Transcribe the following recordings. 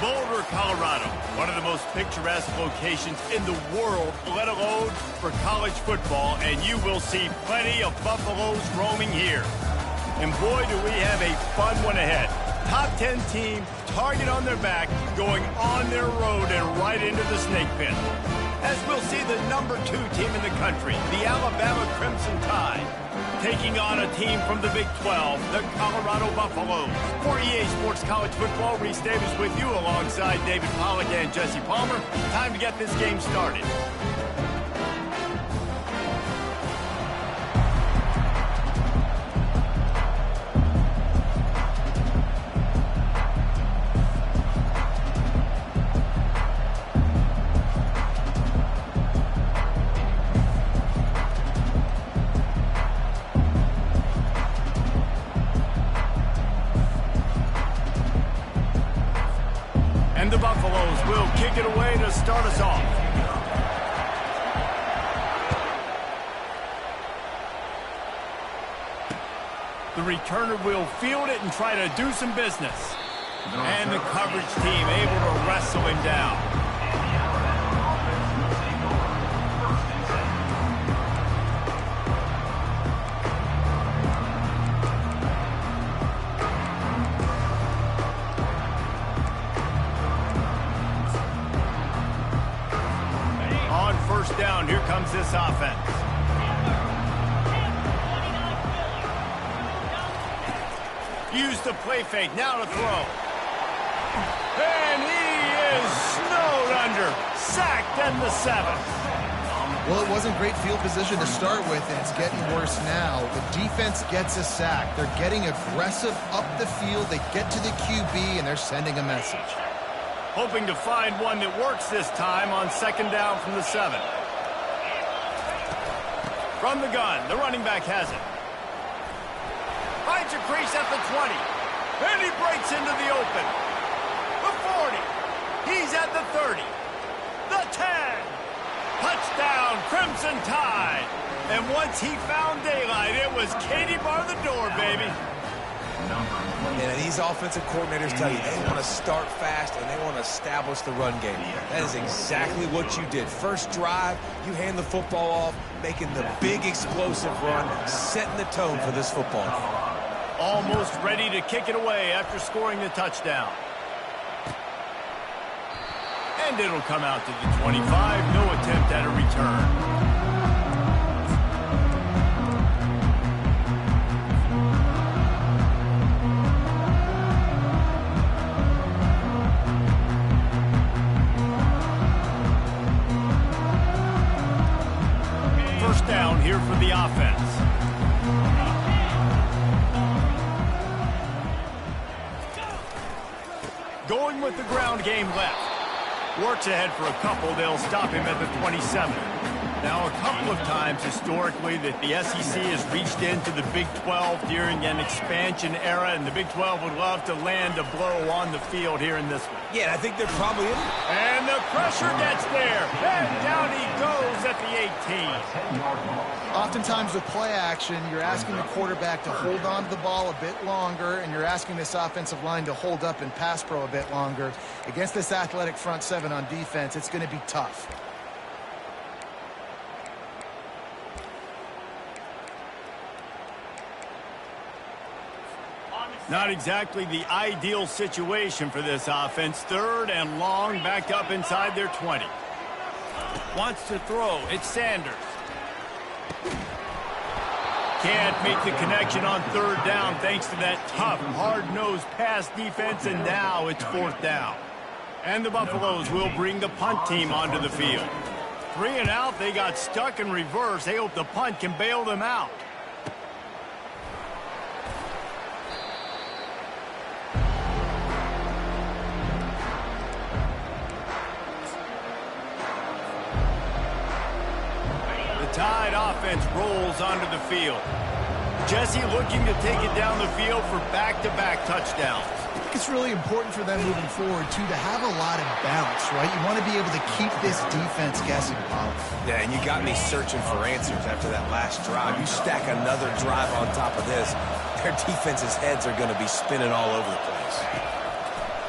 Boulder, Colorado, one of the most picturesque locations in the world, let alone for college football, and you will see plenty of Buffaloes roaming here. And boy, do we have a fun one ahead. Top 10 team, target on their back, going on their road and right into the snake pit. As we'll see the number 2 team in the country, the Alabama Crimson Tide, taking on a team from the Big 12, the Colorado Buffaloes. For EA Sports College Football, Reese Davis with you alongside David Pollack and Jesse Palmer. Time to get this game started. And the Buffaloes will kick it away to start us off. The returner will field it and try to do some business. And the coverage team able to wrestle him down. Down, here comes this offense. Use the play fake, now to throw. And he is snowed under, sacked at the 7. Well, it wasn't great field position to start with, and it's getting worse now. The defense gets a sack. They're getting aggressive up the field. They get to the QB, and they're sending a message. Hoping to find one that works this time on 2nd down from the 7. From the gun, the running back has it. Finds a crease at the 20. And he breaks into the open. The 40. He's at the 30. The 10. Touchdown, Crimson Tide. And once he found daylight, it was Katie bar the door, baby. And these offensive coordinators tell you they want to start fast and they want to establish the run game. That is exactly what you did. First drive, you hand the football off, making the big explosive run, setting the tone for this football game. Almost ready to kick it away after scoring the touchdown. And it'll come out to the 25. No attempt at a return. Down here for the offense. Going with the ground game left. Works ahead for a couple. They'll stop him at the 27. Now, a couple of times historically that the SEC has reached into the Big 12 during an expansion era, and the Big 12 would love to land a blow on the field here in this one. Yeah, I think they're probably in. And the pressure gets there. And down he goes at the 18. Oftentimes with play action, you're asking the quarterback to hold on to the ball a bit longer, and you're asking this offensive line to hold up and pass pro a bit longer. Against this athletic front 7 on defense, it's going to be tough. Not exactly the ideal situation for this offense. 3rd and long, back up inside their 20. Wants to throw. It's Sanders. Can't make the connection on 3rd down thanks to that tough, hard-nosed pass defense, and now it's 4th down. And the Buffaloes will bring the punt team onto the field. 3 and out, they got stuck in reverse. They hope the punt can bail them out. Tide offense rolls onto the field. Jesse looking to take it down the field for back-to-back touchdowns. I think it's really important for them moving forward, too, to have a lot of bounce, right? You want to be able to keep this defense guessing, Paul. Yeah, and you got me searching for answers after that last drive. You stack another drive on top of this, their defense's heads are going to be spinning all over the place.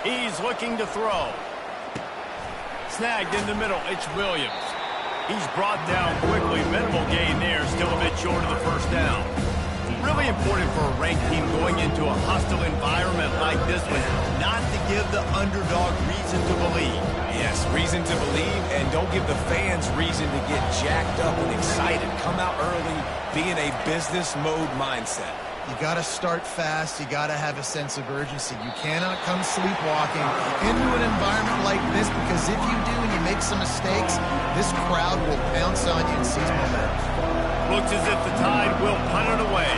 He's looking to throw. Snagged in the middle. It's Williams. He's brought down quickly. Minimal gain there. Still a bit short of the first down. Really important for a ranked team going into a hostile environment like this one not to give the underdog reason to believe. Yes, reason to believe, and don't give the fans reason to get jacked up and excited. Come out early, be in a business mode mindset. You got to start fast. You got to have a sense of urgency. You cannot come sleepwalking into an environment like this, because if you do and you make some mistakes, this crowd will pounce on you and seize momentum. Looks as if the Tide will punt it away.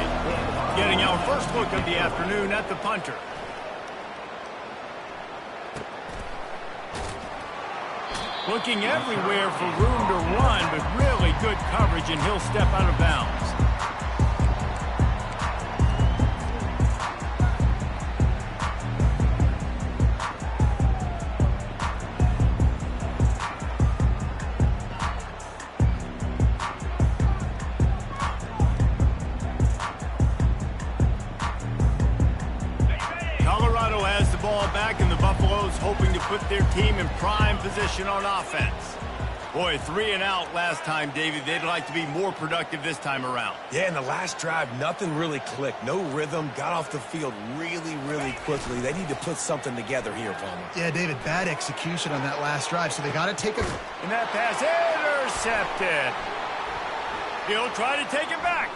Getting our first look of the afternoon at the punter. Looking everywhere for room to run, but really good coverage, and he'll step out of bounds. Back, and the Buffaloes hoping to put their team in prime position on offense. Boy, 3 and out last time, Davey. They'd like to be more productive this time around. Yeah, in the last drive, nothing really clicked. No rhythm, got off the field really quickly. They need to put something together here, Palmer. Yeah, David, bad execution on that last drive, so they got to take a... And that pass intercepted. He'll try to take it back.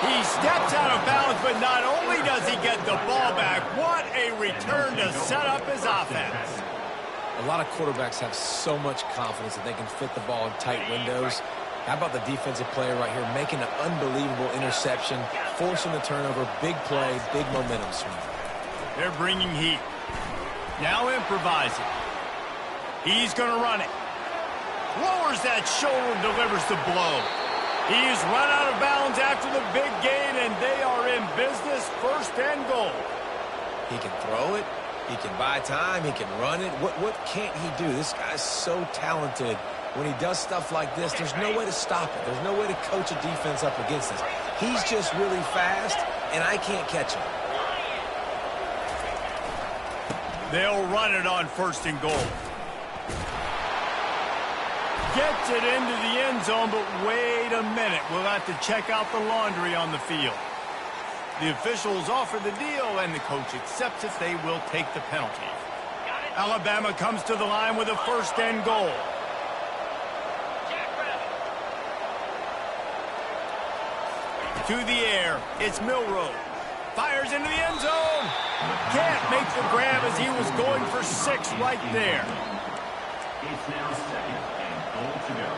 He steps out of bounds, but not only does he get the ball back, what a return to set up his offense. A lot of quarterbacks have so much confidence that they can fit the ball in tight windows. How about the defensive player right here making an unbelievable interception, forcing the turnover, big play, big momentum swing. They're bringing heat. Now improvising. He's going to run it. Lowers that shoulder, delivers the blow. He's run out of bounds after the big gain, and they are in business, 1st and goal. He can throw it. He can buy time. He can run it. What can't he do? This guy's so talented. When he does stuff like this, there's no way to stop it. There's no way to coach a defense up against this. He's just really fast, and I can't catch him. They'll run it on 1st and goal. Gets it into the end zone, but wait a minute. We'll have to check out the laundry on the field. The officials offer the deal, and the coach accepts it. They will take the penalty. Alabama comes to the line with a 1st and goal. To the air, it's Milroe. Fires into the end zone. Can't make the grab as he was going for 6 right there. It's now 2nd and goal to go.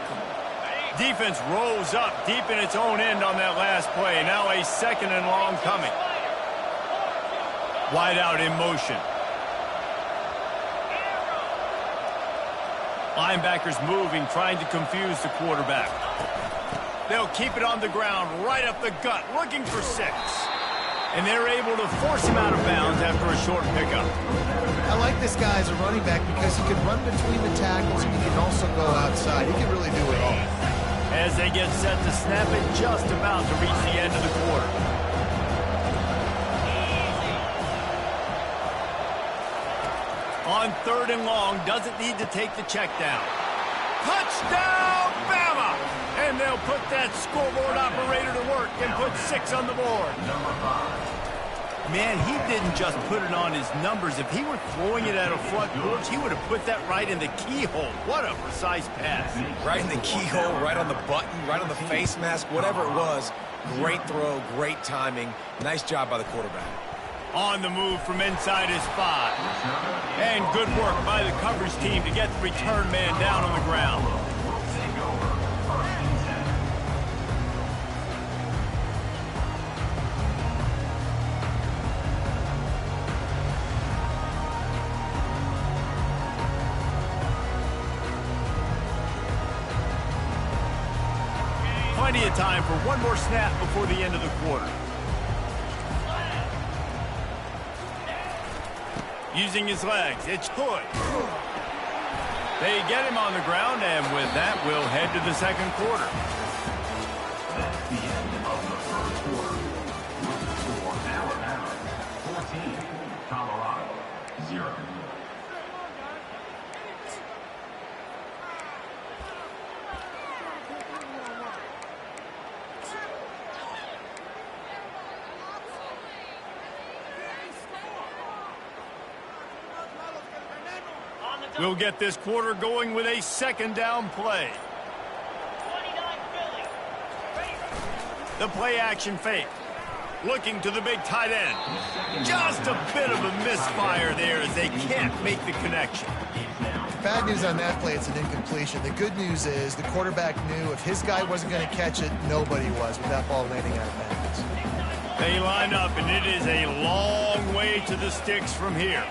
Defense rose up deep in its own end on that last play. Now a 2nd and long coming. Wide out in motion. Linebackers moving, trying to confuse the quarterback. They'll keep it on the ground, right up the gut, looking for 6. And they're able to force him out of bounds after a short pickup. I like this guy as a running back because he can run between the tackles and he can also go outside. He can really do it all. As they get set to snap it, just about to reach the end of the quarter. On 3rd and long, doesn't need to take the check down. Touchdown, Bama! And they'll put that scoreboard operator to work and put 6 on the board. Man, he didn't just put it on his numbers. If he were throwing it at a front porch, he would have put that right in the keyhole. What a precise pass. Right in the keyhole, right on the button, right on the face mask, whatever it was. Great throw, great timing. Nice job by the quarterback. On the move from inside his 5. And good work by the coverage team to get the return man down on the ground. Plenty of time for one more snap before the end of the quarter. Using his legs, it's Hood. They get him on the ground, and with that, we'll head to the 2nd quarter. That's the end of the 1st quarter. 14, Colorado, 0. We'll get this quarter going with a second down play. The play action fake. Looking to the big tight end. Just a bit of a misfire there as they can't make the connection. Bad news on that play, it's an incompletion. The good news is the quarterback knew if his guy wasn't going to catch it, nobody was with that ball landing out of bounds. They line up, and it is a long way to the sticks from here.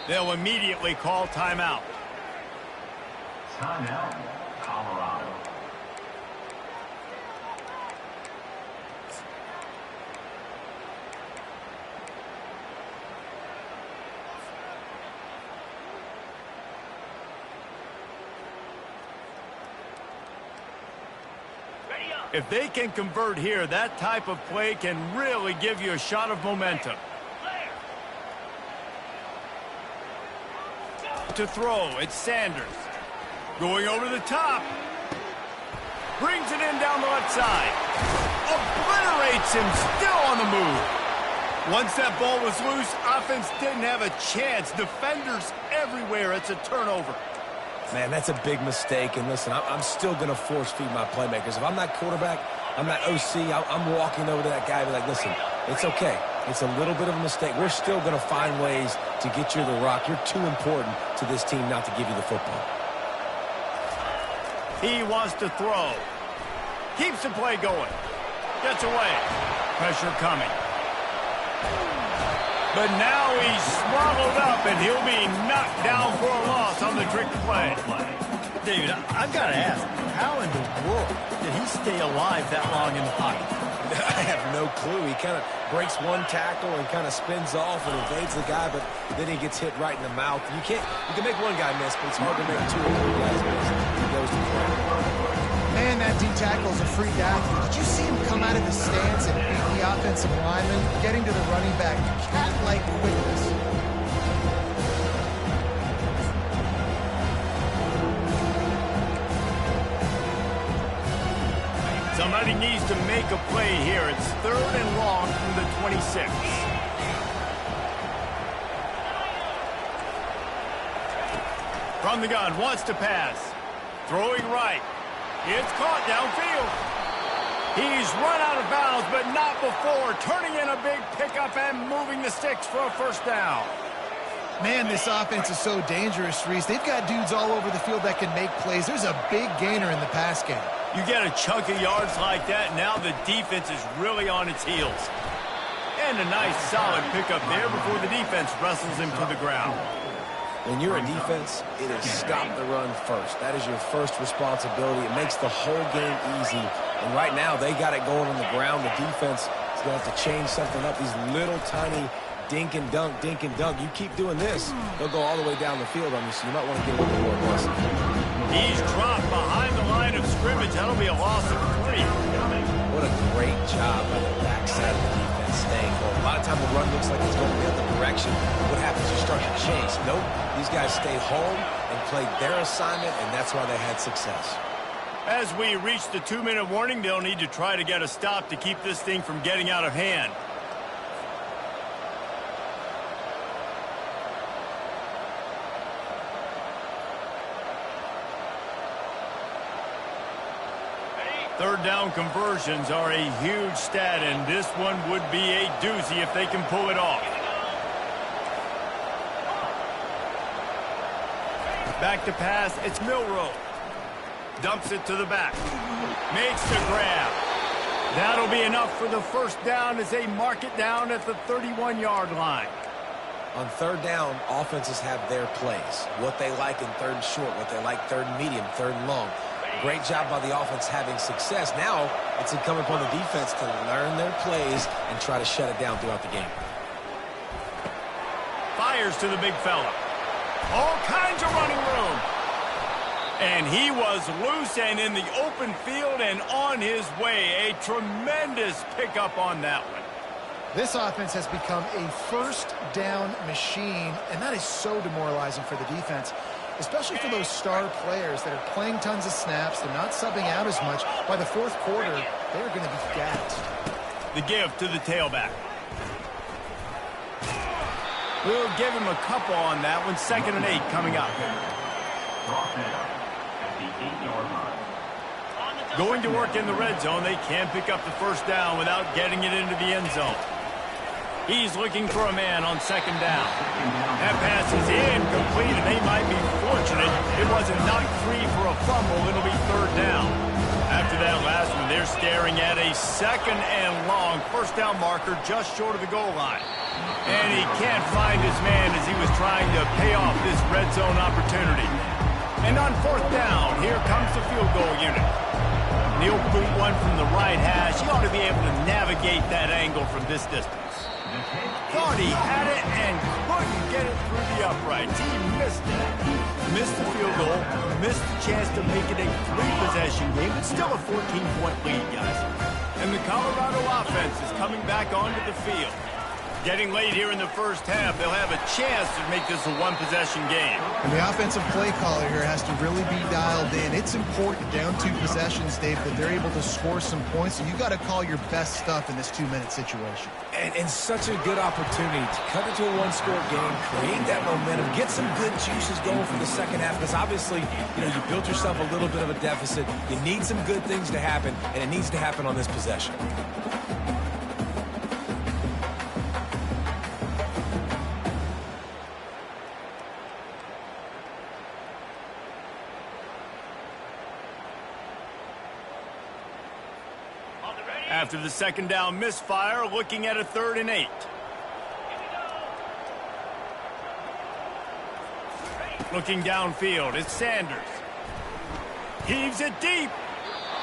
They'll immediately call timeout. Timeout, Colorado. If they can convert here, that type of play can really give you a shot of momentum. To throw, it's Sanders. Going over the top. Brings it in down the left side. Obliterates him, still on the move. Once that ball was loose, offense didn't have a chance. Defenders everywhere, it's a turnover. Man, that's a big mistake. And listen, I'm still going to force feed my playmakers. If I'm not quarterback, I'm not OC, I'm walking over to that guy and be like, listen, it's okay. It's a little bit of a mistake. We're still going to find ways to get you the rock. You're too important to this team not to give you the football. He wants to throw. Keeps the play going. Gets away. Pressure coming. But now he's swallowed up, and he'll be knocked down for a loss on the trick play. David, I've got to ask, how in the world did he stay alive that long in the pocket? I have no clue. He kind of breaks one tackle and kind of spins off and evades the guy, but then he gets hit right in the mouth. You can make one guy miss, but it's hard to make two or three guys miss. He goes to the ground. Man, that D tackle is a freak athlete. Did you see him come out of the stance and beat the offensive lineman, getting to the running back? Cat-like quickness. Somebody needs to make a play here. It's 3rd and long from the 26. From the gun, wants to pass. Throwing right. It's caught downfield. He's run out of bounds, but not before. Turning in a big pickup and moving the sticks for a first down. Man, this offense is so dangerous, Reese. They've got dudes all over the field that can make plays. There's a big gainer in the pass game. You get a chunk of yards like that, now the defense is really on its heels. And a nice solid pickup there before the defense wrestles him to the ground. When you're a defense, it is stop the run first. That is your first responsibility. It makes the whole game easy. And right now, they got it going on the ground. The defense is going to have to change something up. These little tiny dink and dunk, dink and dunk. You keep doing this, they'll go all the way down the field on you, so you might want to get a little more aggressive. He's dropped behind the line of scrimmage. That'll be a loss of 3. What a great job by the backside of the defense staying home. A lot of time the run looks like it's going the other direction. What happens? You start to chase. Nope. These guys stayed home and played their assignment, and that's why they had success. As we reach the 2-minute warning, they'll need to try to get a stop to keep this thing from getting out of hand. Third down conversions are a huge stat, and this one would be a doozy if they can pull it off. Back to pass, it's Milroe. Dumps it to the back. Makes the grab. That'll be enough for the first down as they mark it down at the 31-yard line. On third down, offenses have their plays. What they like in third and short, what they like third and medium, third and long. Great job by the offense having success. Now it's incumbent upon the defense to learn their plays and try to shut it down throughout the game. Fires to the big fella. All kinds of running room. And he was loose and in the open field and on his way. A tremendous pickup on that one. This offense has become a first down machine, and that is so demoralizing for the defense, especially for those star players that are playing tons of snaps. They're not subbing out as much. By the fourth quarter, they're going to be gassed. The give to the tailback. We'll give him a couple on that one. 2nd and 8 coming up. Going to work in the red zone. They can't pick up the first down without getting it into the end zone. He's looking for a man on 2nd down. That pass is incomplete, and they might be fortunate it wasn't knocked free for a fumble. It'll be 3rd down. After that last one, they're staring at a 2nd and long first down marker just short of the goal line. And he can't find his man as he was trying to pay off this red zone opportunity. And on 4th down, here comes the field goal unit. Neil boot one from the right hash. He ought to be able to navigate that angle from this distance. Thought he had it and couldn't get it through the uprights. He missed it. Missed the field goal. Missed the chance to make it a 3-possession game. But still a 14-point lead, guys. And the Colorado offense is coming back onto the field. Getting late here in the first half, they'll have a chance to make this a 1-possession game. And the offensive play caller here has to really be dialed in. It's important down 2 possessions, Dave, that they're able to score some points. So you got to call your best stuff in this 2-minute situation. And such a good opportunity to cut into a 1-score game, create that momentum, get some good juices going for the second half. Because obviously, you built yourself a little bit of a deficit. You need some good things to happen, and it needs to happen on this possession. After the 2nd down misfire, looking at a 3rd and 8. Looking downfield, it's Sanders. Heaves it deep.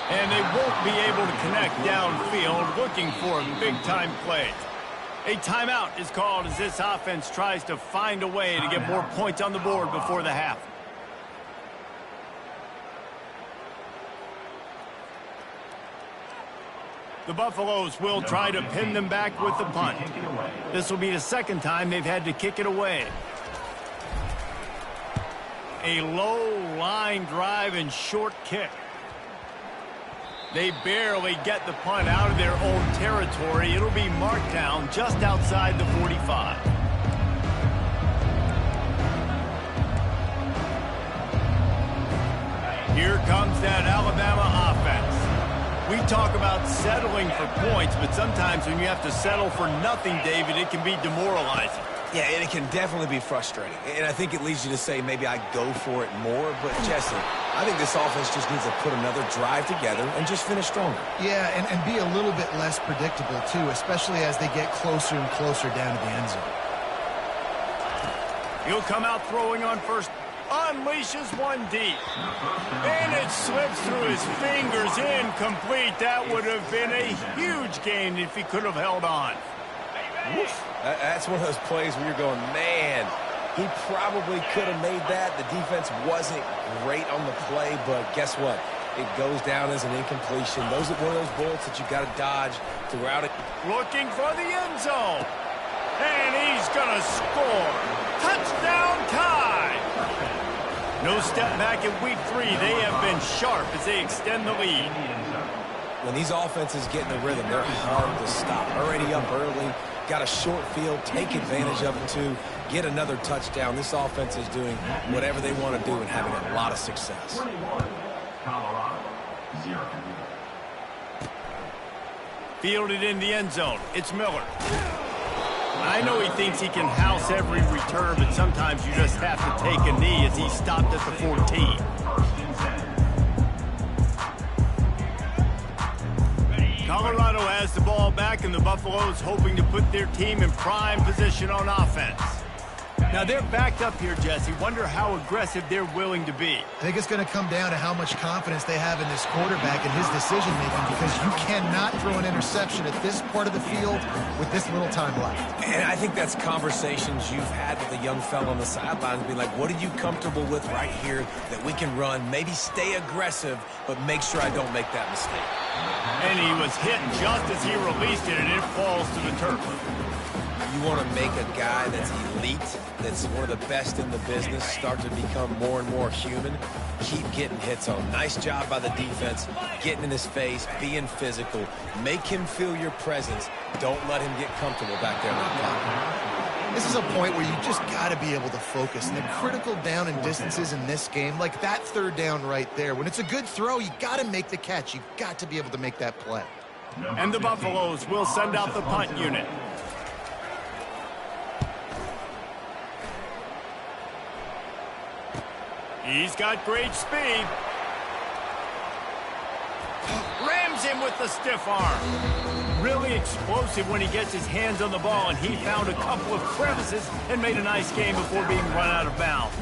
And they won't be able to connect downfield, looking for a big-time play. A timeout is called as this offense tries to find a way to get more points on the board before the half. The Buffaloes will try to pin them back with the punt. This will be the 2nd time they've had to kick it away. A low line drive and short kick. They barely get the punt out of their own territory. It'll be marked down just outside the 45. Here comes that Alabama offense. We talk about settling for points, but sometimes when you have to settle for nothing, David, it can be demoralizing. Yeah, and it can definitely be frustrating. And I think it leads you to say maybe I go for it more. But, Jesse, I think this offense just needs to put another drive together and just finish stronger. Yeah, and be a little bit less predictable, too, especially as they get closer and closer down to the end zone. He'll come out throwing on first. Unleashes one deep. And it slips through his fingers. Incomplete. That would have been a huge gain if he could have held on. That's one of those plays where you're going, man, he probably could have made that. The defense wasn't great on the play, but guess what? It goes down as an incompletion. Those are one of those bullets that you got to dodge throughout it. Looking for the end zone. And he's going to score. Touchdown tie. No step back in week 3. They have been sharp as they extend the lead. When these offenses get in the rhythm, they're hard to stop. Already up early, got a short field, take advantage of it too, get another touchdown. This offense is doing whatever they want to do and having a lot of success. Colorado, 0. Fielded in the end zone. It's Miller. I know he thinks he can house every return, but sometimes you just have to take a knee as he stopped at the 14. Colorado has the ball back, and the Buffaloes hoping to put their team in prime position on offense. Now they're backed up here, Jesse. Wonder how aggressive they're willing to be. I think it's going to come down to how much confidence they have in this quarterback and his decision-making, because you cannot throw an interception at this part of the field with this little time left. And I think that's conversations you've had with a young fella on the sidelines, being like, what are you comfortable with right here that we can run? Maybe stay aggressive, but make sure I don't make that mistake. And he was hit just as he released it, and it falls to the turf. You want to make a guy that's elite, that's one of the best in the business, start to become more and more human. Keep getting hits on. Nice job by the defense, getting in his face, being physical. Make him feel your presence. Don't let him get comfortable back there in that pocket. This is a point where you just got to be able to focus. And the critical down and distances in this game, like that third down right there, when it's a good throw, you got to make the catch. You've got to be able to make that play. And the Buffaloes will send out the punt unit. He's got great speed. Rams him with the stiff arm. Really explosive when he gets his hands on the ball, and he found a couple of crevices and made a nice game before being run out of bounds.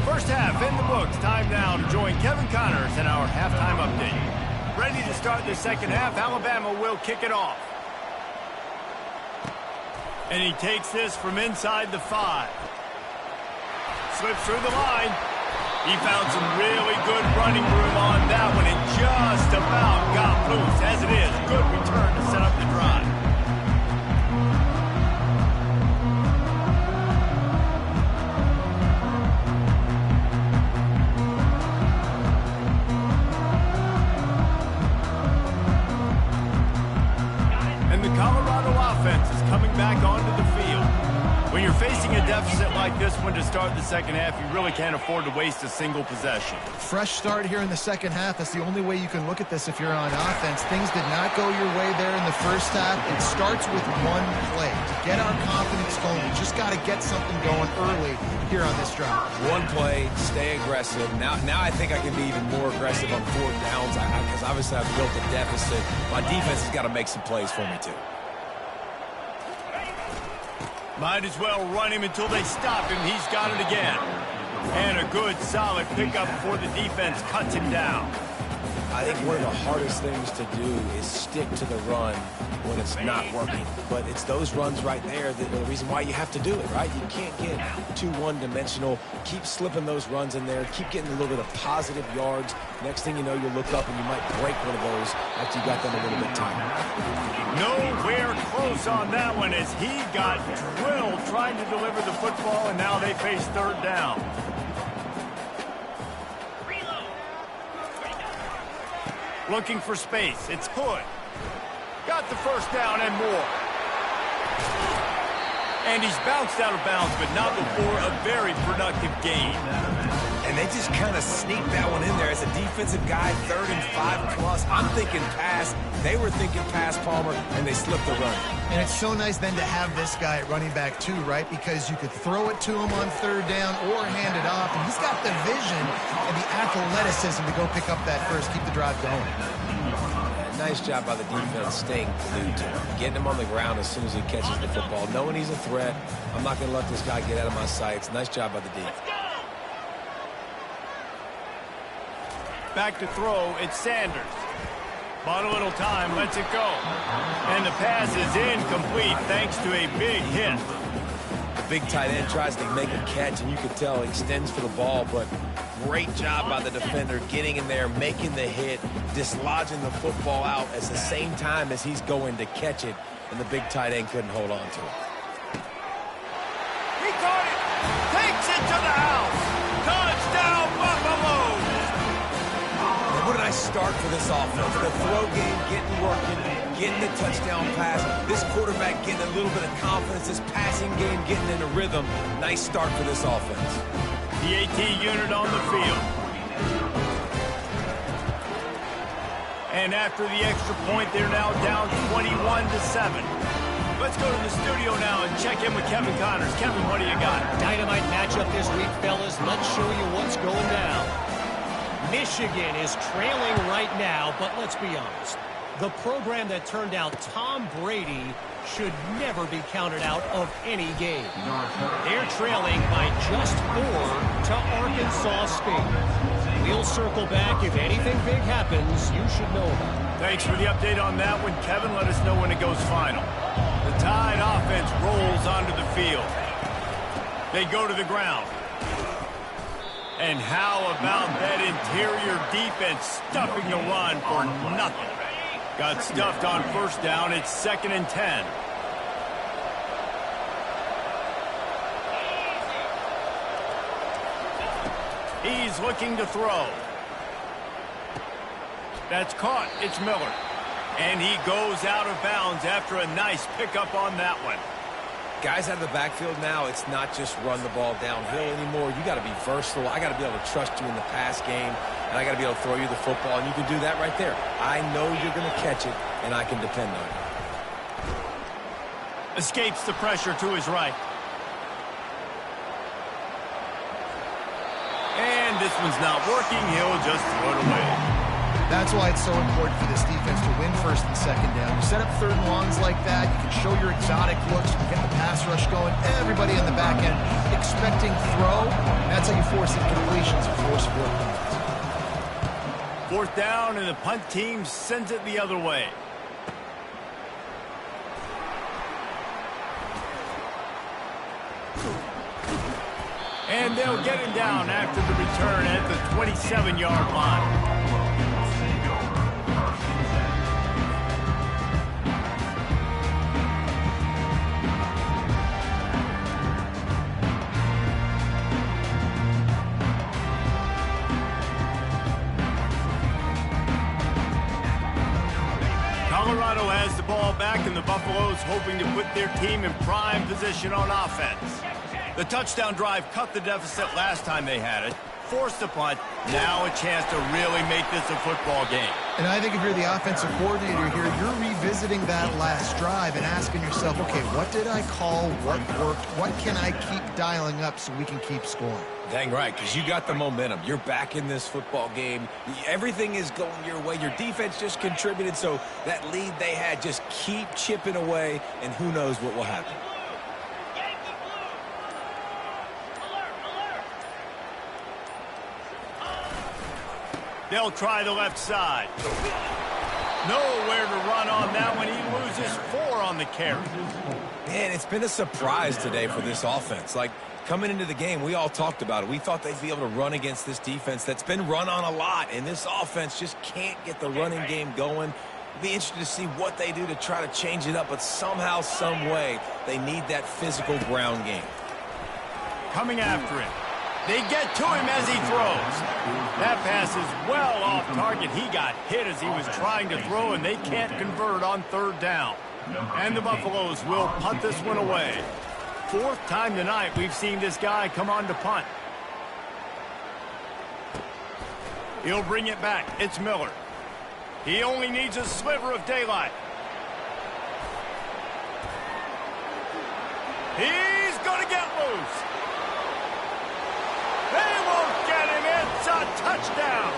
First half in the books. Time now to join Kevin Connors in our halftime update. Ready to start the second half. Alabama will kick it off. And he takes this from inside the 5. Slips through the line. He found some really good running room on that one and just about got loose. As it is, good return to set up the drive. And the Colorado offense is coming back onto the field. When you're facing a deficit like this one to start the second half, you really can't afford to waste a single possession. Fresh start here in the second half. That's the only way you can look at this if you're on offense. Things did not go your way there in the first half. It starts with one play. To get our confidence going, we just got to get something going early here on this drive. One play, stay aggressive. Now I think I can be even more aggressive on fourth downs because obviously I've built a deficit. My defense has got to make some plays for me too. Might as well run him until they stop him. He's got it again. And a good, solid pickup before the defense cuts him down. I think one of the hardest things to do is stick to the run when it's not working. But it's those runs right there that are the reason why you have to do it, right? You can't get too one-dimensional. Keep slipping those runs in there. Keep getting a little bit of positive yards. Next thing you know, you'll look up and you might break one of those after you got them a little bit tighter. Nowhere close on that one as he got drilled trying to deliver the football, and now they face third down. Looking for space. It's Hood. Got the first down and more. And he's bounced out of bounds, but not before a very productive gain. And they just kind of sneaked that one in there as a defensive guy, 3rd and 5+. I'm thinking pass. They were thinking pass, Palmer, and they slipped the run. And it's so nice then to have this guy at running back too, right? Because you could throw it to him on third down or hand it off. And he's got the vision and the athleticism to go pick up that first, keep the drive going. Nice job by the defense staying glued to him, getting him on the ground as soon as he catches the football, knowing he's a threat. I'm not going to let this guy get out of my sights. Nice job by the D. Back to throw, it's Sanders. Bought a little time, lets it go. And the pass is incomplete thanks to a big hit. The big tight end tries to make a catch, and you can tell he extends for the ball, but great job by the defender getting in there, making the hit, dislodging the football out at the same time as he's going to catch it, and the big tight end couldn't hold on to it. He caught it! Takes it to the house! Touchdown, Buffaloes! And what a nice start for this offense. The throw game getting working, getting the touchdown pass. This quarterback getting a little bit of confidence. This passing game getting in a rhythm. Nice start for this offense. The AT unit on the field. And after the extra point, they're now down 21-7. Let's go to the studio now and check in with Kevin Connors. Kevin, what do you got? Dynamite matchup this week, fellas. Let's show you what's going down. Michigan is trailing right now, but let's be honest. The program that turned out Tom Brady should never be counted out of any game. They're trailing by just 4 to Arkansas State. We'll circle back if anything big happens you should know about. Thanks for the update on that one, Kevin. Let us know when it goes final. The Tide offense rolls onto the field. They go to the ground. And how about that interior defense stuffing the run for nothing? Got stuffed on first down. It's 2nd and 10. He's looking to throw. That's caught. It's Miller. And he goes out of bounds after a nice pickup on that one. Guys out of the backfield now, it's not just run the ball downhill anymore. You got to be versatile. I got to be able to trust you in the pass game, and I got to be able to throw you the football, and you can do that right there. I know you're going to catch it, and I can depend on it. Escapes the pressure to his right. And this one's not working. He'll just throw it away. That's why it's so important for this defense to win 1st and 2nd down. You set up 3rd and longs like that. You can show your exotic looks. You can get the pass rush going. Everybody in the back end expecting throw. That's how you force incompletions and force 4 points. 4th down, and the punt team sends it the other way. And they'll get him down after the return at the 27-yard line. Colorado has the ball back, and the Buffaloes hoping to put their team in prime position on offense. The touchdown drive cut the deficit last time they had it, forced a punt, now a chance to really make this a football game. And I think if you're the offensive coordinator here, you're revisiting that last drive and asking yourself, okay, what did I call? What worked? What can I keep dialing up so we can keep scoring? Dang right, because you got the momentum. You're back in this football game. Everything is going your way. Your defense just contributed, so that lead they had, just keep chipping away, and who knows what will happen. They'll try the left side. Nowhere to run on that one. He loses 4 on the carry. Man, it's been a surprise today for this offense. Like, coming into the game, we all talked about it. We thought they'd be able to run against this defense that's been run on a lot, and this offense just can't get the running game going. It'll be interesting to see what they do to try to change it up, but somehow, some way, they need that physical ground game. Coming after him. They get to him as he throws. That pass is well off target. He got hit as he was trying to throw, and they can't convert on 3rd down. And the Buffaloes will punt this one away. 4th time tonight we've seen this guy come on to punt. He'll bring it back. It's Miller. He only needs a sliver of daylight. He's going to get loose. They won't get him. It's a touchdown.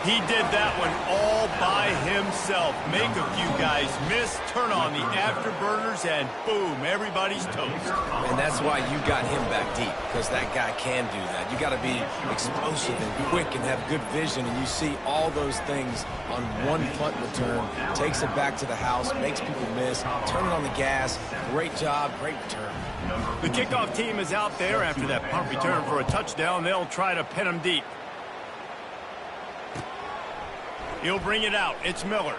He did that one all by himself. Make a few guys miss, turn on the afterburners, and boom, everybody's toast. And that's why you got him back deep, because that guy can do that. You got to be explosive and quick and have good vision, and you see all those things on one punt return. Takes it back to the house, makes people miss, turn it on the gas. Great job, great return. The kickoff team is out there after that punt return for a touchdown. They'll try to pin him deep. He'll bring it out. It's Miller.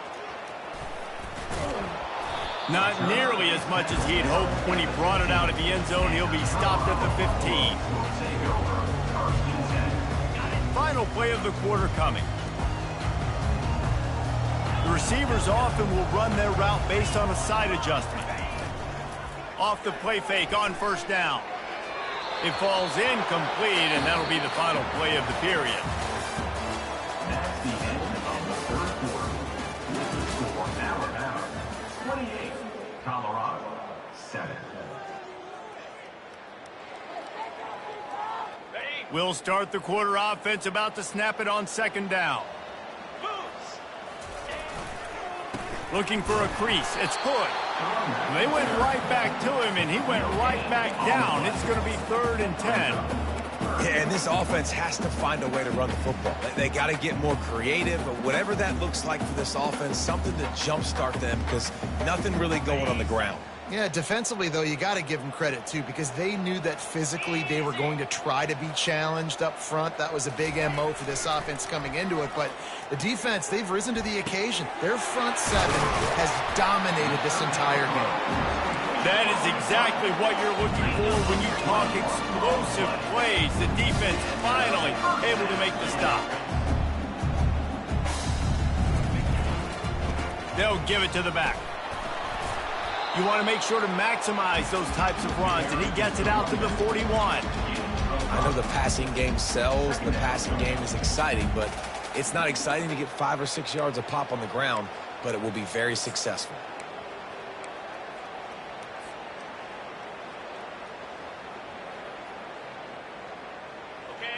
Not nearly as much as he'd hoped when he brought it out of the end zone. He'll be stopped at the 15. Final play of the quarter coming. The receivers often will run their route based on a side adjustment. Off the play fake on 1st down. It falls incomplete, and that'll be the final play of the period. That's the end of the 3rd quarter. With the score now 28, Colorado 7. We'll start the quarter offense, about to snap it on 2nd down. Looking for a crease. It's good. They went right back to him, and he went right back down. It's going to be 3rd and 10. Yeah, and this offense has to find a way to run the football. They got to get more creative, but whatever that looks like for this offense, something to jumpstart them because nothing really going on the ground. Yeah, defensively, though, you got to give them credit, too, because they knew that physically they were going to try to be challenged up front. That was a big MO for this offense coming into it. But the defense, they've risen to the occasion. Their front seven has dominated this entire game. That is exactly what you're looking for when you talk explosive plays. The defense finally able to make the stop. They'll give it to the back. You want to make sure to maximize those types of runs, and he gets it out to the 41. I know the passing game sells, and the passing game is exciting, but it's not exciting to get 5 or 6 yards a pop on the ground, but it will be very successful.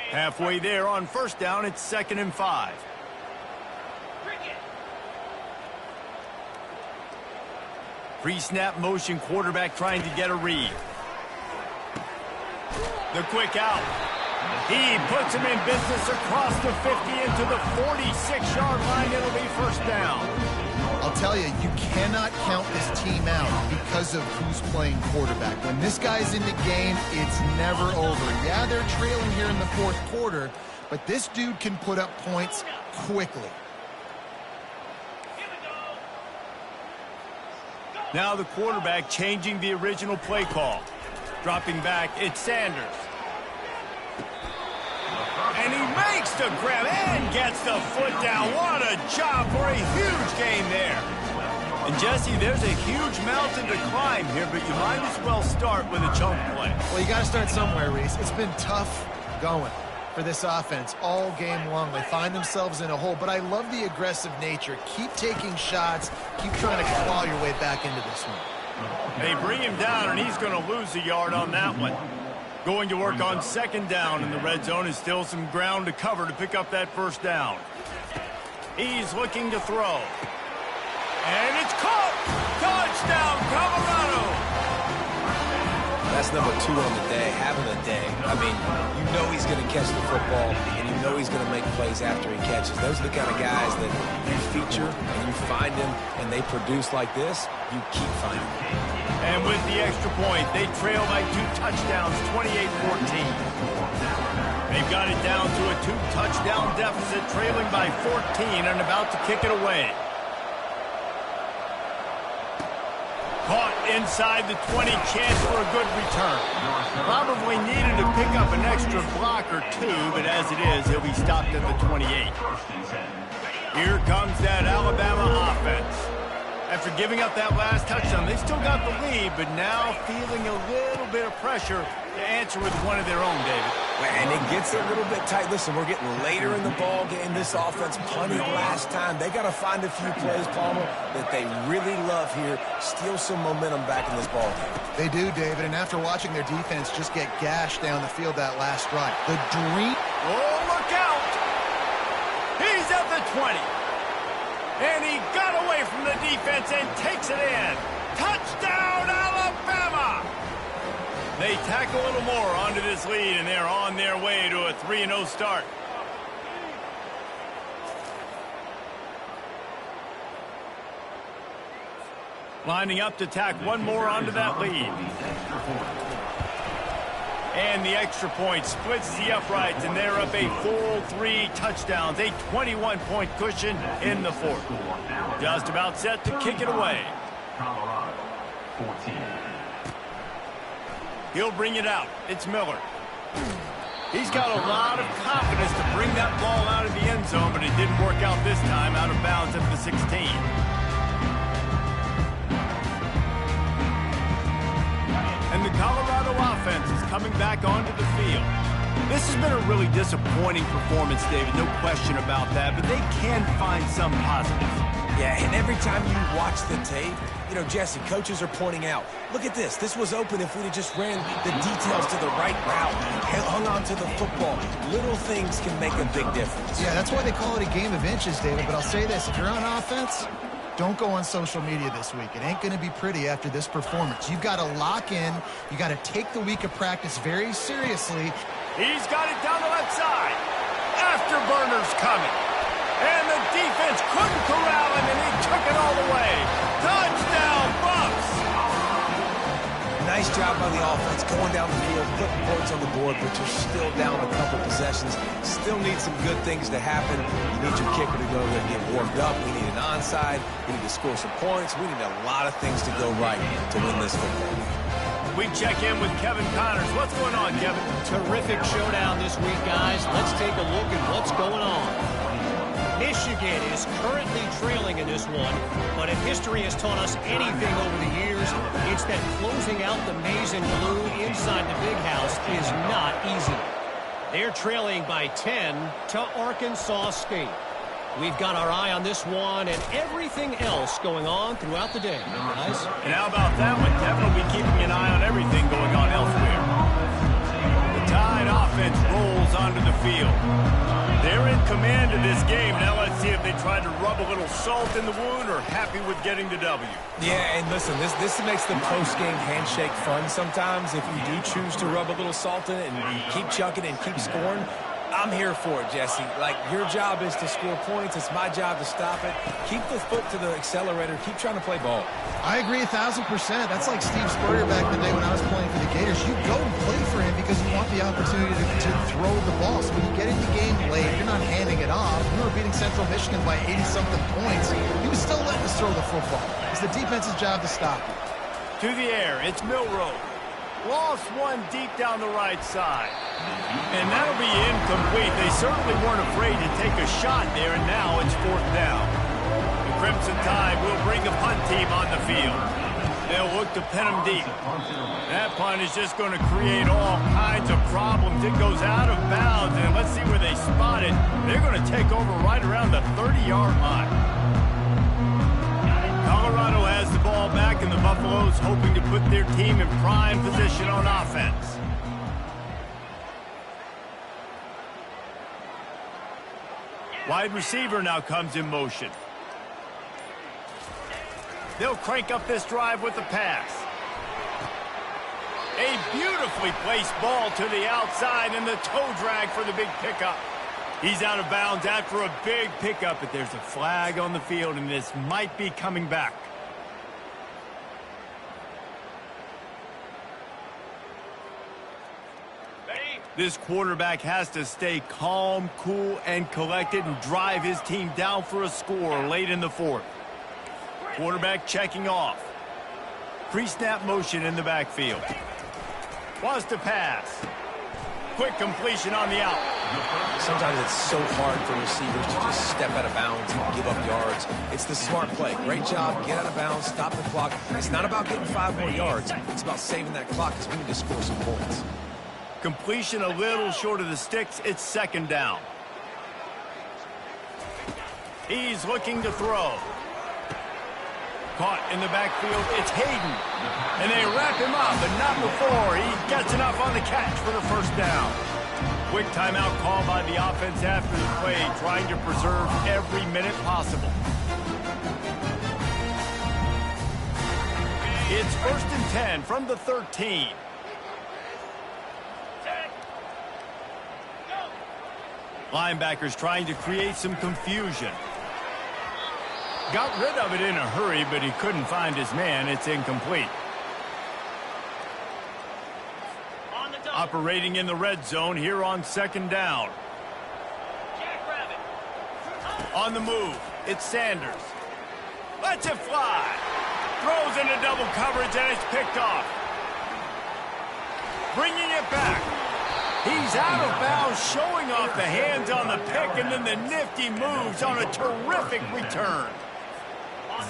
Halfway there on 1st down, it's 2nd and 5. Pre-snap motion, quarterback trying to get a read. The quick out. He puts him in business across the 50 into the 46-yard line. It'll be 1st down. I'll tell you, you cannot count this team out because of who's playing quarterback. When this guy's in the game, it's never over. Yeah, they're trailing here in the 4th quarter, but this dude can put up points quickly. Now the quarterback changing the original play call. Dropping back, it's Sanders. And he makes the grab and gets the foot down. What a job for a huge gain there. And Jesse, there's a huge mountain to climb here, but you might as well start with a chunk play. Well, you got to start somewhere, Reese. It's been tough going for this offense all game long. They find themselves in a hole, but I love the aggressive nature. Keep taking shots. Keep trying to claw your way back into this one. They bring him down, and he's going to lose a yard on that one. Going to work on 2nd down, and the red zone is still some ground to cover to pick up that 1st down. He's looking to throw. And it's caught! Touchdown, Colorado! That's number 2 on the day, having a day. I mean, you know he's going to catch the football, and you know he's going to make plays after he catches. Those are the kind of guys that you feature, and you find them, and they produce like this, you keep finding them. And with the extra point, they trail by 2 touchdowns, 28-14. They've got it down to a 2-touchdown deficit, trailing by 14 and about to kick it away. Caught inside the 20, chance for a good return. Probably needed to pick up an extra block or 2, but as it is, he'll be stopped at the 28. Here comes that Alabama offense. After giving up that last touchdown, they still got the lead, but now feeling a little bit of pressure to answer with one of their own, David. And it gets a little bit tight. Listen, we're getting later in the ball game. This offense punted last time. They got to find a few plays, Palmer, that they really love here. Steal some momentum back in this ball game. They do, David, and after watching their defense just get gashed down the field that last drive, the dream... Oh, look out! He's at the 20. And he got away from the defense and takes it in. Touchdown, Alabama! They tack a little more onto this lead, and they're on their way to a 3-0 start. Lining up to tack one more onto that lead. And the extra point splits the uprights, and they're up a full 3 touchdowns, a 21-point cushion in the 4th. Just about set to kick it away. Colorado, 14. He'll bring it out. It's Miller. He's got a lot of confidence to bring that ball out of the end zone, but it didn't work out this time, out of bounds at the 16. And the Colorado offense is coming back onto the field. This has been a really disappointing performance, David, no question about that, but they can find some positives. Yeah, and every time you watch the tape, you know, Jesse, coaches are pointing out, look at this. This was open if we'd have just ran the details to the right route, hung on to the football. Little things can make a big difference. Yeah, that's why they call it a game of inches, David, but I'll say this. If you're on offense, don't go on social media this week. It ain't going to be pretty after this performance. You've got to lock in. You got to take the week of practice very seriously. He's got it down the left side. Afterburner's coming. And the defense couldn't corral him, and he took it all the way. Touchdown, Bucks! Nice job by the offense going down the field, putting points on the board, but you're still down a couple possessions. Still need some good things to happen. You need your kicker to go there and get warmed up. We need an onside. We need to score some points. We need a lot of things to go right to win this football game. We check in with Kevin Connors. What's going on, Kevin? Terrific showdown this week, guys. Let's take a look at what's going on. Michigan is currently trailing in this one, but if history has taught us anything over the years, it's that closing out the maize and blue inside the big house is not easy. They're trailing by 10 to Arkansas State. We've got our eye on this one and everything else going on throughout the day, guys. And how about that one? Kevin will be keeping an eye on everything going on elsewhere. The Tide offense rolls onto the field. They're in command of this game. Now let's see if they try to rub a little salt in the wound or happy with getting the W. Yeah, and listen, this makes the post-game handshake fun sometimes. If you do choose to rub a little salt in it and you keep chucking and keep scoring, I'm here for it, Jesse. Like, your job is to score points. It's my job to stop it. Keep the foot to the accelerator. Keep trying to play ball. I agree 1,000%. That's like Steve Spurrier back in the day when I was playing for the Gators. You go and play for him because you want the opportunity to throw the ball. So when you get in the game late, you're not handing it off. We were beating Central Michigan by 80-something points. He was still letting us throw the football. It's the defense's job to stop it. To the air, it's Milroe. Lost one deep down the right side. And that'll be incomplete. They certainly weren't afraid to take a shot there, and now it's 4th down. The Crimson Tide will bring the punt team on the field. They'll look to pin them deep. That punt is just going to create all kinds of problems. It goes out of bounds, and let's see where they spot it. They're going to take over right around the 30-yard line. Colorado has the ball back, and the Buffaloes hoping to put their team in prime position on offense. Wide receiver now comes in motion. They'll crank up this drive with the pass. A beautifully placed ball to the outside, and the toe drag for the big pickup. He's out of bounds after a big pickup, but there's a flag on the field, and this might be coming back. This quarterback has to stay calm, cool, and collected and drive his team down for a score late in the 4th. Quarterback checking off. Pre-snap motion in the backfield. Wants to pass. Quick completion on the out. Sometimes it's so hard for receivers to just step out of bounds and give up yards. It's the smart play. Great job. Get out of bounds. Stop the clock. It's not about getting 5 more yards. It's about saving that clock because we need to score some points. Completion a little short of the sticks. It's 2nd down. He's looking to throw. Caught in the backfield. It's Hayden. And they wrap him up, but not before. He gets enough on the catch for the 1st down. Quick timeout call by the offense after the play, trying to preserve every minute possible. It's 1st and 10 from the 13. Linebackers trying to create some confusion. Got rid of it in a hurry, but he couldn't find his man. It's incomplete. Operating in the red zone here on 2nd down. On the move, it's Sanders. Lets it fly. Throws into double coverage, and it's picked off. Bringing it back. He's out of bounds, showing off the hands on the pick, and then the nifty moves on a terrific return.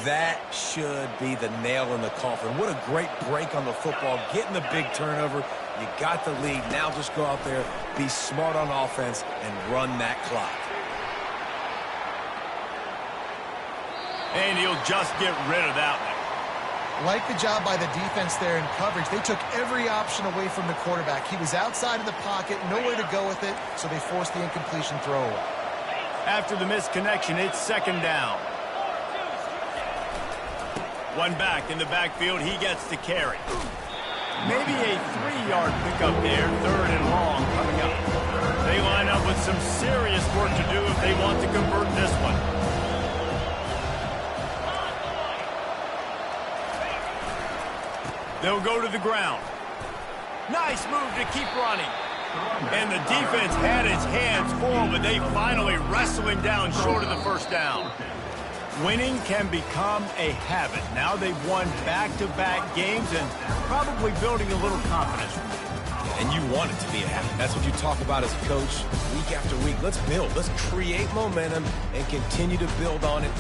That should be the nail in the coffin. What a great break on the football. Getting the big turnover. You got the lead. Now just go out there, be smart on offense, and run that clock. And he'll just get rid of that one. Like the job by the defense there in coverage. They took every option away from the quarterback. He was outside of the pocket, nowhere to go with it, so they forced the incompletion throw away. After the misconnection, it's 2nd down. One back in the backfield, he gets the carry. Maybe a 3-yard pickup there, 3rd and long coming up. They line up with some serious work to do if they want to convert this one. They'll go to the ground. Nice move to keep running. And the defense had its hands full, but they finally wrestle him down short of the first down. Winning can become a habit. Now they've won back-to-back games and probably building a little confidence. And you want it to be a habit. That's what you talk about as a coach week after week. Let's build. Let's create momentum and continue to build on it.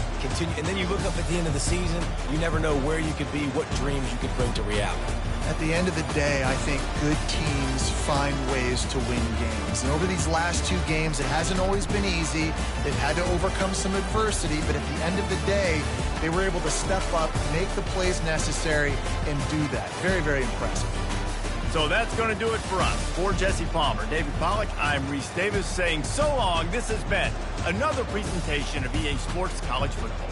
And then you look up at the end of the season, you never know where you could be, what dreams you could bring to reality. At the end of the day, I think good teams find ways to win games. And over these last 2 games, it hasn't always been easy. They've had to overcome some adversity, but at the end of the day, they were able to step up, make the plays necessary, and do that. Very, very impressive. So that's going to do it for us. For Jesse Palmer, David Pollack, I'm Reese Davis saying so long. This has been another presentation of EA Sports College Football.